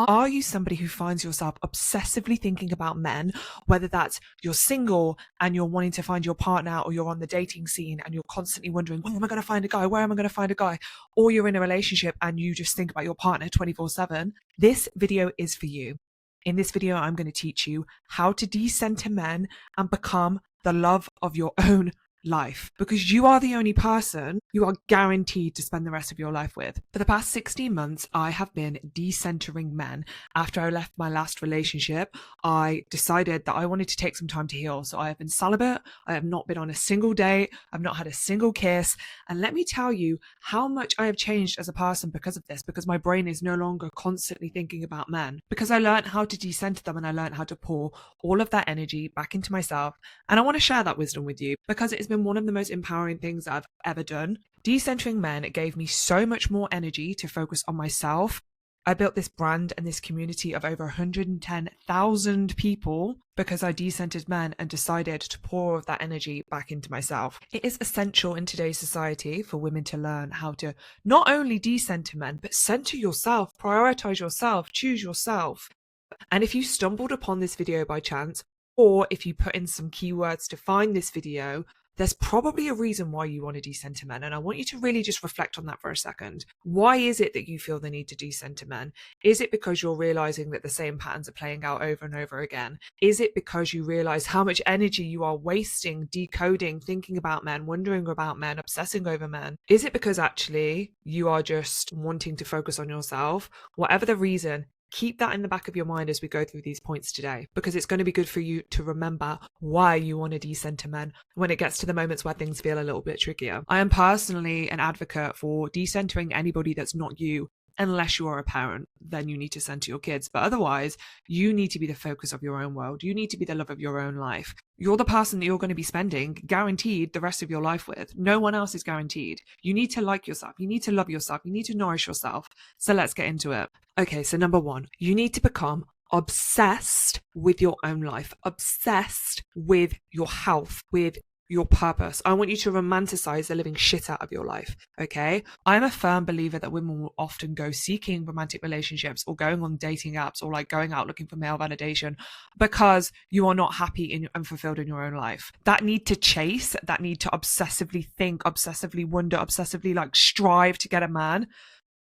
Are you somebody who finds yourself obsessively thinking about men, whether that's you're single and you're wanting to find your partner, or you're on the dating scene and you're constantly wondering, where am I going to find a guy? Where am I going to find a guy? Or you're in a relationship and you just think about your partner 24/7? This video is for you. In this video, I'm going to teach you how to decenter men and become the love of your own life, because you are the only person you are guaranteed to spend the rest of your life with. For the past 16 months, I have been decentering men. After I left my last relationship, I decided that I wanted to take some time to heal. So I have been celibate. I have not been on a single date. I've not had a single kiss. And let me tell you how much I have changed as a person because of this, because my brain is no longer constantly thinking about men, because I learned how to decenter them and I learned how to pour all of that energy back into myself. And I want to share that wisdom with you because it has been one of the most empowering things that I've ever done. Decentering men gave me so much more energy to focus on myself. I built this brand and this community of over 110,000 people because I decentered men and decided to pour all of that energy back into myself. It is essential in today's society for women to learn how to not only decenter men, but center yourself, prioritize yourself, choose yourself. And if you stumbled upon this video by chance, or if you put in some keywords to find this video, there's probably a reason why you want to decenter men. And I want you to really just reflect on that for a second. Why is it that you feel the need to decenter men? Is it because you're realizing that the same patterns are playing out over and over again? Is it because you realize how much energy you are wasting decoding, thinking about men, wondering about men, obsessing over men? Is it because actually you are just wanting to focus on yourself? Whatever the reason, keep that in the back of your mind as we go through these points today, because it's going to be good for you to remember why you want to decenter men when it gets to the moments where things feel a little bit trickier. I am personally an advocate for decentering anybody that's not you. Unless you are a parent, then you need to center your kids. But otherwise, you need to be the focus of your own world. You need to be the love of your own life. You're the person that you're going to be spending, guaranteed, the rest of your life with. No one else is guaranteed. You need to like yourself. You need to love yourself. You need to nourish yourself. So let's get into it. Okay, so number one, you need to become obsessed with your own life, obsessed with your health, with your purpose. I want you to romanticize the living shit out of your life, okay? I'm a firm believer that women will often go seeking romantic relationships or going on dating apps or like going out looking for male validation because you are not happy and fulfilled in your own life. That need to chase, that need to obsessively think, obsessively wonder, obsessively like strive to get a man.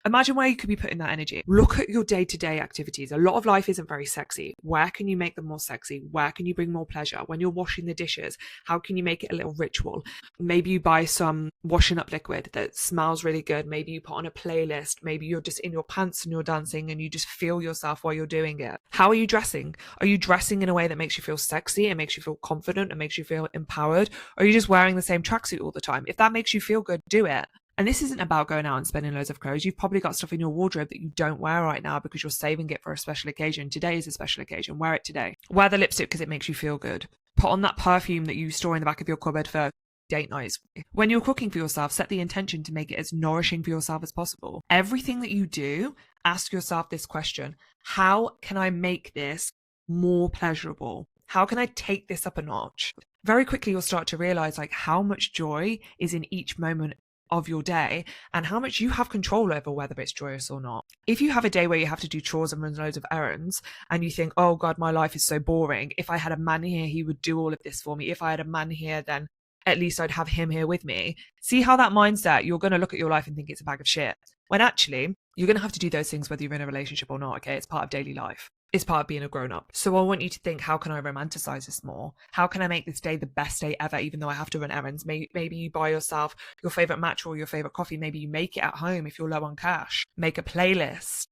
Imagine where you could be putting that energy. Look at your day-to-day activities. A lot of life isn't very sexy. Where can you make them more sexy? Where can you bring more pleasure? When you're washing the dishes, how can you make it a little ritual? Maybe you buy some washing up liquid that smells really good. Maybe you put on a playlist. Maybe you're just in your pants and you're dancing and you just feel yourself while you're doing it. How are you dressing? Are you dressing in a way that makes you feel sexy and makes you feel confident and makes you feel empowered? Or are you just wearing the same tracksuit all the time? If that makes you feel good, do it. And this isn't about going out and spending loads of clothes. You've probably got stuff in your wardrobe that you don't wear right now because you're saving it for a special occasion. Today is a special occasion. Wear it today. Wear the lipstick because it makes you feel good. Put on that perfume that you store in the back of your cupboard for date nights. When you're cooking for yourself, set the intention to make it as nourishing for yourself as possible. Everything that you do, ask yourself this question: how can I make this more pleasurable? How can I take this up a notch? Very quickly, you'll start to realize like how much joy is in each moment of your day and how much you have control over whether it's joyous or not. If you have a day where you have to do chores and run loads of errands and you think, oh God, my life is so boring. If I had a man here, he would do all of this for me. If I had a man here, then at least I'd have him here with me. See how that mindset, you're going to look at your life and think it's a bag of shit. When actually, you're going to have to do those things whether you're in a relationship or not, okay? It's part of daily life. It's part of being a grown-up. So I want you to think, how can I romanticize this more? How can I make this day the best day ever, even though I have to run errands? Maybe you buy yourself your favorite matcha or your favorite coffee. Maybe you make it at home if you're low on cash. Make a playlist.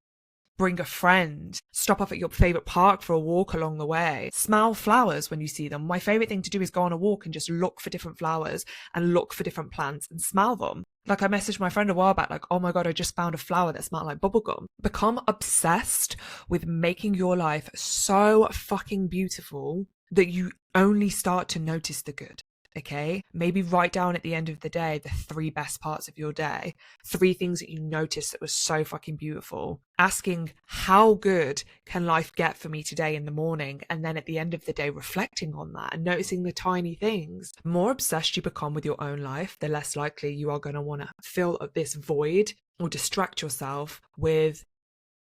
Bring a friend. Stop off at your favorite park for a walk along the way. Smell flowers when you see them. My favorite thing to do is go on a walk and just look for different flowers and look for different plants and smell them. Like I messaged my friend a while back, like, oh my God, I just found a flower that smelled like bubblegum. Become obsessed with making your life so fucking beautiful that you only start to notice the good. Okay, maybe write down at the end of the day the 3 best parts of your day, 3 things that you noticed that was so fucking beautiful. Asking, how good can life get for me today in the morning? And then at the end of the day, reflecting on that and noticing the tiny things. The more obsessed you become with your own life, the less likely you are going to want to fill this void or distract yourself with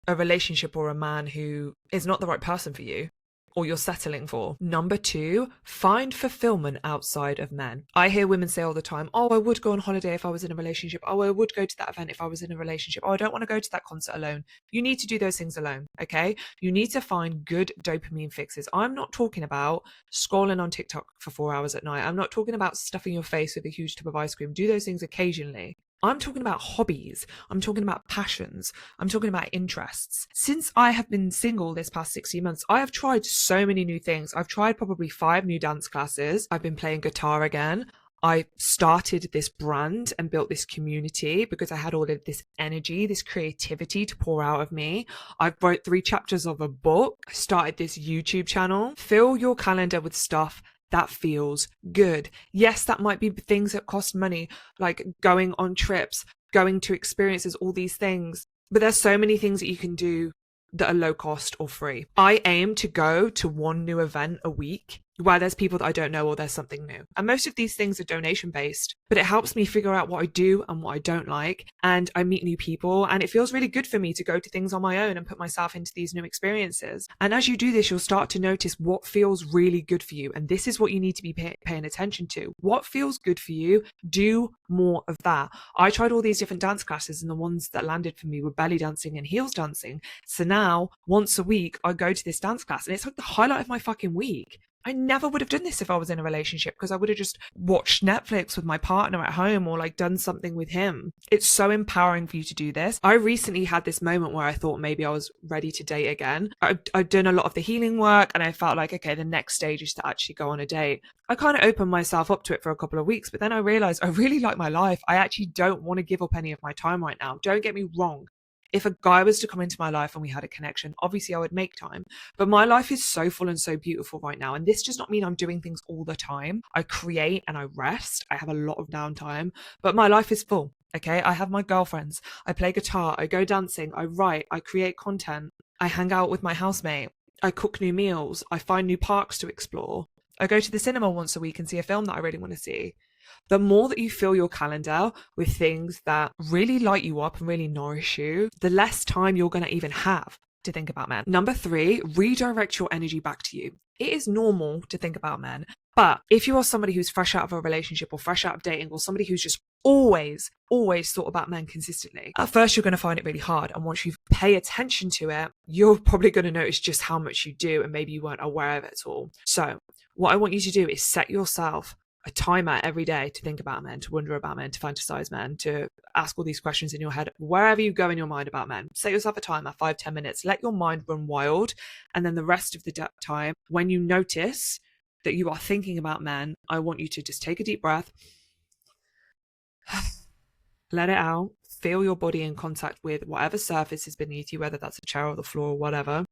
a relationship or a man who is not the right person for you, or you're settling for. Number 2, find fulfillment outside of men. I hear women say all the time, oh, I would go on holiday if I was in a relationship. Oh, I would go to that event if I was in a relationship. Oh, I don't want to go to that concert alone. You need to do those things alone, okay? You need to find good dopamine fixes. I'm not talking about scrolling on TikTok for 4 hours at night. I'm not talking about stuffing your face with a huge tub of ice cream. Do those things occasionally. I'm talking about hobbies. I'm talking about passions. I'm talking about interests. Since I have been single this past 60 months, I have tried so many new things. I've tried probably 5 new dance classes. I've been playing guitar again. I started this brand and built this community because I had all of this energy, this creativity to pour out of me. I wrote 3 chapters of a book. I started this YouTube channel. Fill your calendar with stuff that feels good. Yes, that might be things that cost money, like going on trips, going to experiences, all these things. But there's so many things that you can do that are low cost or free. I aim to go to 1 new event a week where there's people that I don't know or there's something new. And most of these things are donation based, but it helps me figure out what I do and what I don't like. And I meet new people, and it feels really good for me to go to things on my own and put myself into these new experiences. And as you do this, you'll start to notice what feels really good for you. And this is what you need to be paying attention to. What feels good for you? Do more of that. I tried all these different dance classes, and the ones that landed for me were belly dancing and heels dancing. So now once a week, I go to this dance class, and it's like the highlight of my fucking week. I never would have done this if I was in a relationship, because I would have just watched Netflix with my partner at home or like done something with him. It's so empowering for you to do this. I recently had this moment where I thought maybe I was ready to date again. I'd done a lot of the healing work, and I felt like, okay, the next stage is to actually go on a date. I kind of opened myself up to it for a couple of weeks, but then I realized I really like my life. I actually don't want to give up any of my time right now. Don't get me wrong. If a guy was to come into my life and we had a connection, obviously I would make time. But my life is so full and so beautiful right now. And this does not mean I'm doing things all the time. I create and I rest. I have a lot of downtime, but my life is full. Okay. I have my girlfriends. I play guitar. I go dancing. I write. I create content. I hang out with my housemate. I cook new meals. I find new parks to explore. I go to the cinema once a week and see a film that I really want to see. The more that you fill your calendar with things that really light you up and really nourish you, the less time you're going to even have to think about men. Number 3, redirect your energy back to you. It is normal to think about men, but if you are somebody who's fresh out of a relationship or fresh out of dating, or somebody who's just always thought about men consistently, at first you're going to find it really hard. And once you pay attention to it, you're probably going to notice just how much you do, and maybe you weren't aware of it at all. So what I want you to do is set yourself a timer every day to think about men, to wonder about men, to fantasize men, to ask all these questions in your head, wherever you go in your mind about men. Set yourself a timer, 5-10 minutes, let your mind run wild. And then the rest of the time, when you notice that you are thinking about men, I want you to just take a deep breath, let it out, feel your body in contact with whatever surface is beneath you, whether that's a chair or the floor or whatever.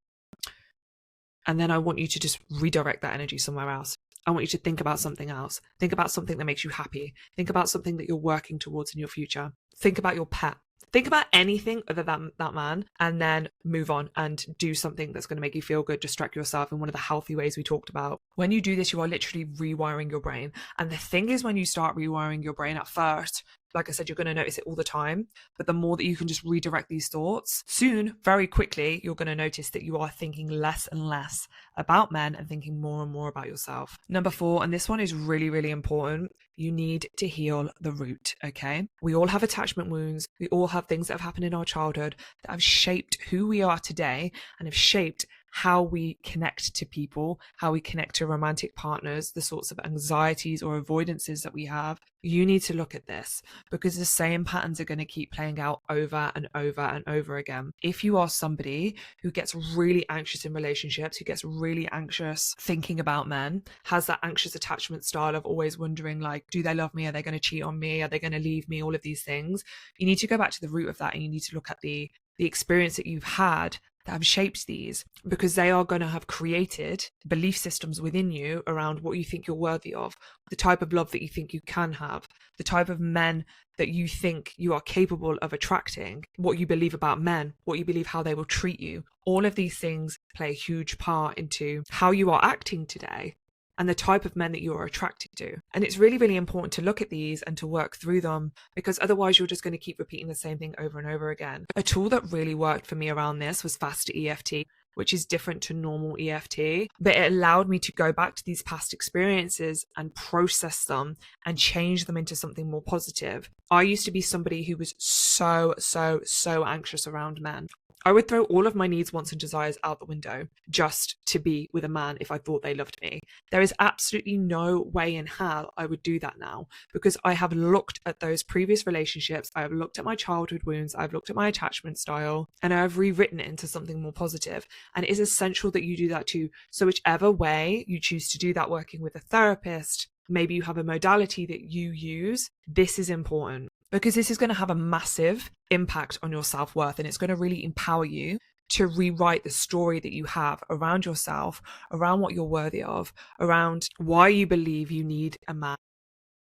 And then I want you to just redirect that energy somewhere else. I want you to think about something else. Think about something that makes you happy. Think about something that you're working towards in your future. Think about your pet. Think about anything other than that man, and then move on and do something that's going to make you feel good. Distract yourself in one of the healthy ways we talked about. When you do this, you are literally rewiring your brain. And the thing is, when you start rewiring your brain at first, like I said, you're going to notice it all the time. But the more that you can just redirect these thoughts, soon, very quickly, you're going to notice that you are thinking less and less about men and thinking more and more about yourself. Number 4, and this one is really, really important. You need to heal the root, okay? We all have attachment wounds. We all have things that have happened in our childhood that have shaped who we are today and have shaped how we connect to people, how we connect to romantic partners, the sorts of anxieties or avoidances that we have. You need to look at this, because the same patterns are going to keep playing out over and over and over again. If you are somebody who gets really anxious in relationships, who gets really anxious thinking about men, has that anxious attachment style of always wondering, like, do they love me? Are they going to cheat on me? Are they going to leave me? All of these things. You need to go back to the root of that, and you need to look at the experience that you've had that have shaped these, because they are going to have created belief systems within you around what you think you're worthy of, the type of love that you think you can have, the type of men that you think you are capable of attracting, what you believe about men, what you believe how they will treat you. All of these things play a huge part into how you are acting today. and the type of men that you're attracted to. And it's really, really important to look at these and to work through them, because otherwise you're just going to keep repeating the same thing over and over again. A tool that really worked for me around this was faster EFT, which is different to normal EFT, but it allowed me to go back to these past experiences and process them and change them into something more positive. I used to be somebody who was so anxious around men. I would throw all of my needs, wants, and desires out the window just to be with a man if I thought they loved me. There is absolutely no way in hell I would do that now, because I have looked at those previous relationships, I have looked at my childhood wounds, I've looked at my attachment style, and I have rewritten it into something more positive. And it is essential that you do that too. So whichever way you choose to do that, working with a therapist, maybe you have a modality that you use, this is important, because this is going to have a massive impact on your self-worth, and it's going to really empower you to rewrite the story that you have around yourself, around what you're worthy of, around why you believe you need a man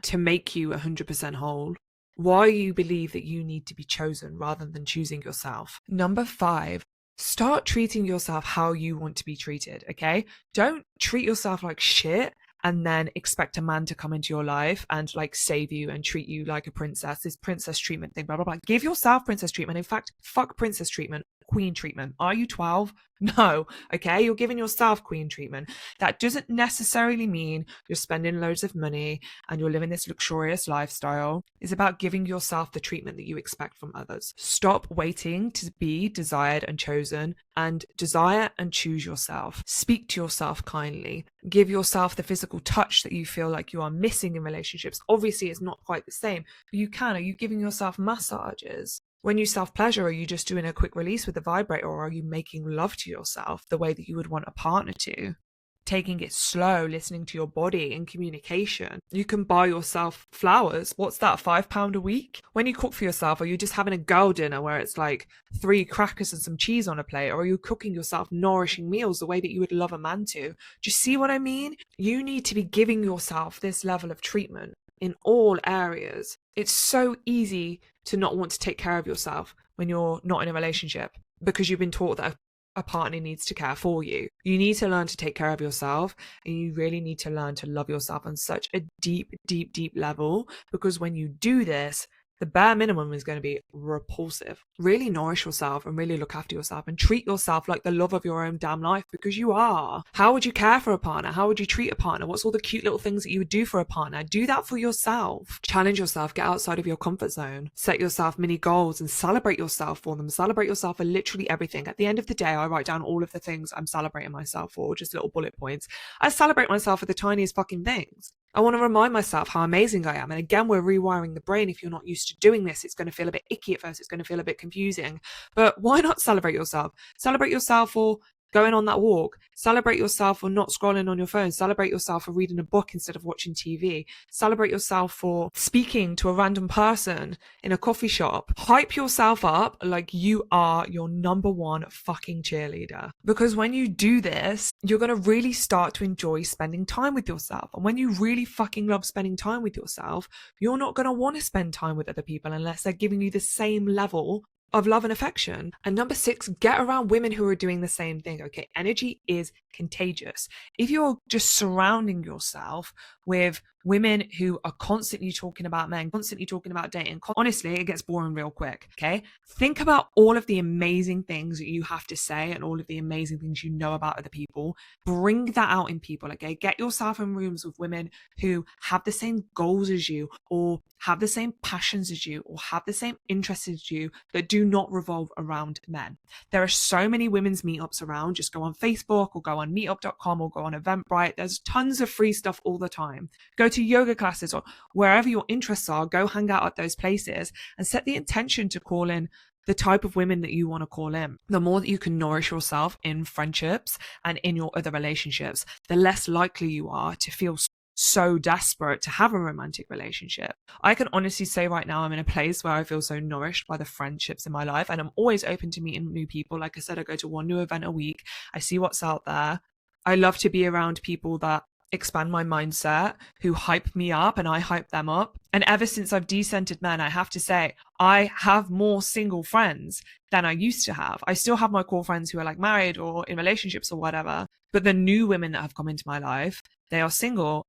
to make you 100% whole, why you believe that you need to be chosen rather than choosing yourself. Number 5, start treating yourself how you want to be treated, okay? Don't treat yourself like shit and then expect a man to come into your life and like save you and treat you like a princess, this princess treatment thing, blah, blah, blah. Give yourself princess treatment. In fact, fuck princess treatment, queen treatment. Are you 12? No, okay? You're giving yourself queen treatment. That doesn't necessarily mean you're spending loads of money and you're living this luxurious lifestyle. It's about giving yourself the treatment that you expect from others. Stop waiting to be desired and chosen, and desire and choose yourself. Speak to yourself kindly. Give yourself the physical touch that you feel like you are missing in relationships. Obviously, it's not quite the same, but you can. Are you giving yourself massages? When you self-pleasure, are you just doing a quick release with the vibrator, or are you making love to yourself the way that you would want a partner to? Taking it slow, listening to your body in communication. You can buy yourself flowers. What's that, £5 a week? When you cook for yourself, are you just having a girl dinner where it's like 3 crackers and some cheese on a plate? Or are you cooking yourself nourishing meals the way that you would love a man to? Do you see what I mean? You need to be giving yourself this level of treatment in all areas. It's so easy to not want to take care of yourself when you're not in a relationship, because you've been taught that a partner needs to care for you. You need to learn to take care of yourself, and you really need to learn to love yourself on such a deep level, because when you do this, the bare minimum is going to be repulsive. Really nourish yourself and really look after yourself and treat yourself like the love of your own damn life, because you are. How would you care for a partner? How would you treat a partner? What's all the cute little things that you would do for a partner? Do that for yourself. Challenge yourself. Get outside of your comfort zone. Set yourself mini goals and celebrate yourself for them. Celebrate yourself for literally everything. At the end of the day, I write down all of the things I'm celebrating myself for, just little bullet points. I celebrate myself for the tiniest fucking things. I want to remind myself how amazing I am. And again, we're rewiring the brain. If you're not used to doing this, it's going to feel a bit icky at first. It's going to feel a bit confusing. But why not celebrate yourself? Celebrate yourself for going on that walk. Celebrate yourself for not scrolling on your phone. Celebrate yourself for reading a book instead of watching TV. Celebrate yourself for speaking to a random person in a coffee shop. Hype yourself up like you are your number one fucking cheerleader. Because when you do this, you're going to really start to enjoy spending time with yourself. And when you really fucking love spending time with yourself, you're not going to want to spend time with other people unless they're giving you the same level of love and affection. And number 6, get around women who are doing the same thing. Okay, energy is contagious. If you're just surrounding yourself with women who are constantly talking about men, constantly talking about dating, honestly, it gets boring real quick. Okay, think about all of the amazing things that you have to say and all of the amazing things you know about other people. Bring that out in people. Okay, get yourself in rooms with women who have the same goals as you, or have the same passions as you, or have the same interests as you, that do not revolve around men. There are so many women's meetups around. Just go on Facebook or go on meetup.com or go on Eventbrite. There's tons of free stuff all the time. Go to yoga classes or wherever your interests are. Go hang out at those places and set the intention to call in the type of women that you want to call in. The more that you can nourish yourself in friendships and in your other relationships, the less likely you are to feel so desperate to have a romantic relationship. I can honestly say right now I'm in a place where I feel so nourished by the friendships in my life, and I'm always open to meeting new people. Like I said, I go to one new event a week. I see what's out there. I love to be around people that expand my mindset, who hype me up and I hype them up. And ever since I've decentered men, I have to say, I have more single friends than I used to have. I still have my core friends who are like married or in relationships or whatever, But the new women that have come into my life, they are single.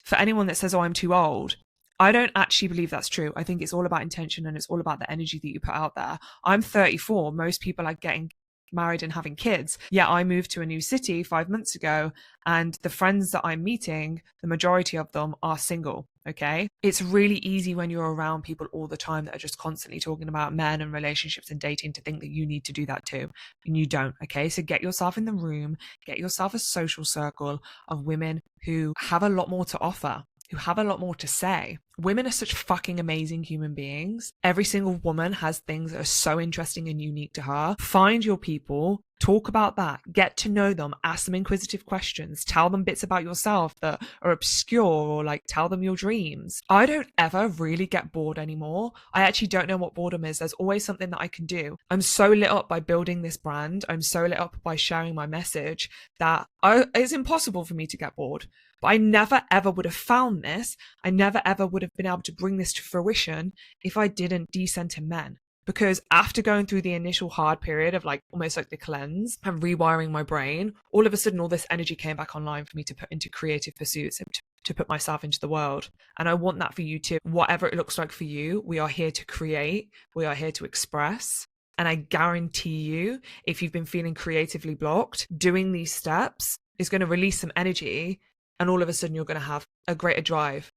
For anyone that says, oh, I'm too old, I don't actually believe that's true. I think it's all about intention and it's all about the energy that you put out there. I'm 34. Most people are getting married and having kids. Yeah, I moved to a new city 5 months ago, and the friends that I'm meeting, the majority of them are single. Okay. It's really easy when you're around people all the time that are just constantly talking about men and relationships and dating to think that you need to do that too. And you don't. Okay. So get yourself in the room, get yourself a social circle of women who have a lot more to offer, who have a lot more to say. Women are such fucking amazing human beings. Every single woman has things that are so interesting and unique to her. Find your people, talk about that, get to know them, ask them inquisitive questions, tell them bits about yourself that are obscure, or like tell them your dreams. I don't ever really get bored anymore. I actually don't know what boredom is. There's always something that I can do. I'm so lit up by building this brand. I'm so lit up by sharing my message that it's impossible for me to get bored. But I never ever would have found this. I never ever would have been able to bring this to fruition if I didn't decenter men. Because after going through the initial hard period of like almost like the cleanse and rewiring my brain, all of a sudden all this energy came back online for me to put into creative pursuits and to put myself into the world. And I want that for you too. Whatever it looks like for you, we are here to create, we are here to express. And I guarantee you, if you've been feeling creatively blocked, doing these steps is going to release some energy. And all of a sudden you're going to have a greater drive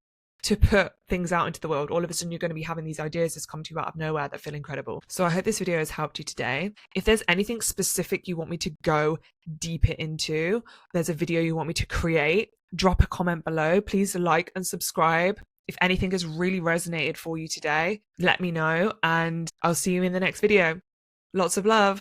to put things out into the world. All of a sudden you're going to be having these ideas that's come to you out of nowhere that feel incredible. So I hope this video has helped you today. If there's anything specific you want me to go deeper into, there's a video you want me to create, drop a comment below. Please like and subscribe. If anything has really resonated for you today, let me know, and I'll see you in the next video. Lots of love.